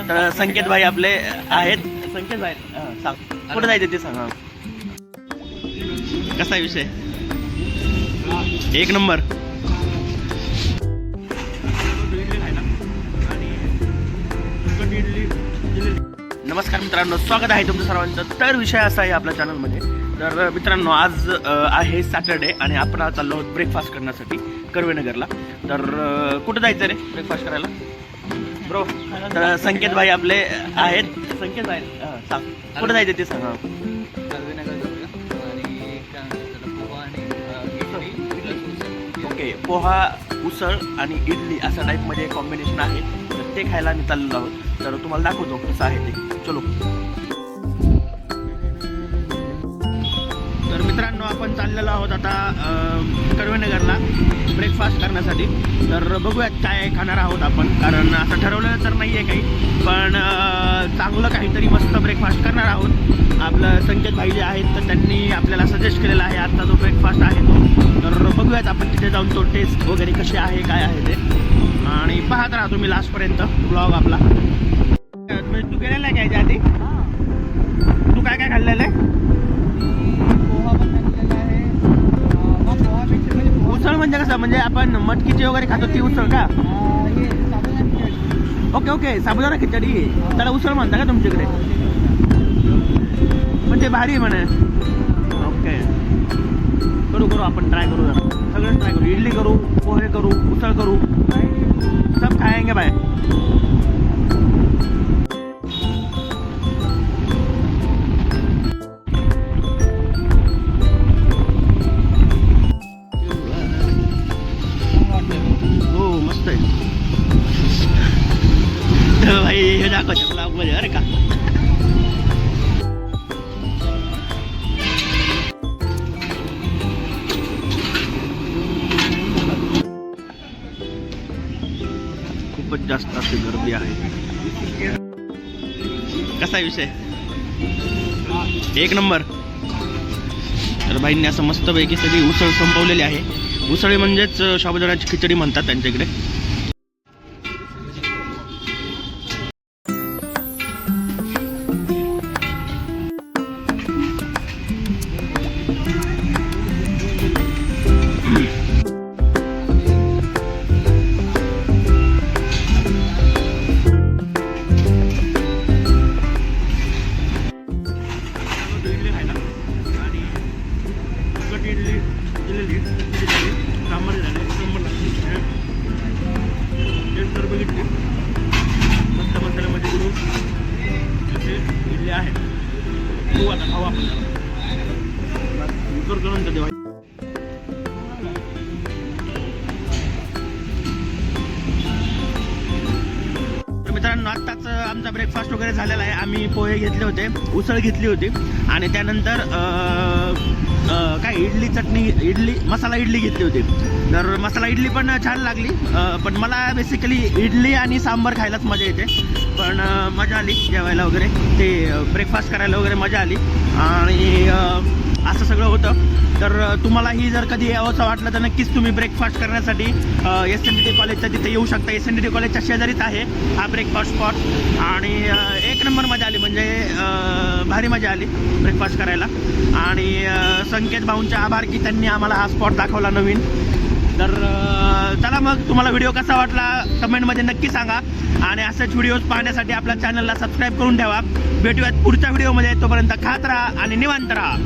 तर संकेत भाई आपले आहेत. संकेत भाई सांग कुठे जायचं ते सांगा. कसा आहे विषय? एक नंबर. नमस्कार मित्रांनो, स्वागत आहे तुमचं सर्वांचं. तर विषय असा आहे आपल्या चॅनलमध्ये. तर मित्रांनो, आज आहे सॅटर्डे आणि आपण आज चाललो आहोत ब्रेकफास्ट करण्यासाठी कर्वेनगरला. तर कुठं जायचं रे ब्रेकफास्ट करायला ब्रो? तर संकेत भाई आपले आहेत. संकेत भाई सांग कुठं जायचं ते सांगा. ओके, पोहा उसळ आणि इडली असा टाईपमध्ये कॉम्बिनेशन आहे. तर ते खायला आम्ही चाललेलो आहोत. तर तुम्हाला दाखवतो कसं आहे ते. चलो. तर मित्रांनो, आपण चाललेलो आहोत आता कर्वेनगरला ब्रेकफास्ट करण्यासाठी. तर बघूयात काय खाणार आहोत आपण, कारण असं ठरवलेलं तर नाही आहे काही, पण चांगलं काहीतरी मस्त ब्रेकफास्ट करणार आहोत. आपलं संकेत भाई जे आहेत तर त्यांनी आपल्याला सजेस्ट केलेला आहे आजचा जो ब्रेकफास्ट आहे तो. तर बघूयात आपण तिथे जाऊन तो टेस्ट वगैरे कशी आहे काय आहे ते, आणि पाहत राहा तुम्ही लास्टपर्यंत ब्लॉग आपला. तू गेलेला आहे काय आधी? तू काय काय खाल्लेलं आहे? उसळ म्हणजे कसं, म्हणजे आपण मटकीची वगैरे खातो ती उसळ का? ओके ओके, साबुदाणा खिचडी त्याला उसळ म्हणता का तुमच्याकडे? म्हणजे भारी म्हणे. ओके, करू आपण ट्राय करू, जरा सगळं ट्राय करू. इडली करू, पोहे करू, उसळ करू, सब खाएंगे बाय. हो मस्त आहे भाई, हे दाखवतो ब्लॉग मध्ये अरे का. खूपच जास्त अशी गर्दी आहे. कसा विषय? एक नंबर. तर भाईंनी असं मस्तपैकी सगळी उसळ संपवलेली आहे. उसळी म्हणजेच साबुदाण्याची खिचडी म्हणतात त्यांच्याकडे. मस्त मसाल्यामध्ये करून असे इडले आहेत. आता खाऊ आपण करतो नंतर तेव्हा. तर मित्रांनो, आत्ताच आमचा ब्रेकफास्ट वगैरे झालेला आहे. आम्ही पोहे घेतले होते, उसळ घेतली होती आणि त्यानंतर काय इडली चटणी, इडली मसाला इडली घेतली होती. तर मसाला इडली पण छान लागली, पण मला बेसिकली इडली आणि सांबार खायलाच मजा येते. पण मजा आली जेवायला वगैरे, ते ब्रेकफास्ट करायला वगैरे मजा आली. आणि असं सगळं होतं. तर तुम्हालाही जर कधी यावंसं वाटलं तर नक्कीच तुम्ही ब्रेकफास्ट करण्यासाठी SNDT कॉलेजच्या तिथे येऊ शकता. SNDT कॉलेजच्या शेजारीच आहे हा ब्रेकफास्ट स्पॉट. आणि एक नंबर मजा आली, म्हणजे भारी मजा आली ब्रेकफास्ट करायला. आणि संकेत भाऊंचे आभार की त्यांनी आम्हाला हा स्पॉट दाखवला नवीन. तर चला मग, तुम्हाला व्हिडिओ कसा वाटला कमेंटमध्ये नक्की सांगा. आणि असेच व्हिडिओज पाहण्यासाठी आपल्या चॅनलला सबस्क्राईब करून ठेवा. भेटूयात पुढच्या व्हिडिओमध्ये. तोपर्यंत खात राहा आणि निवांत राहा.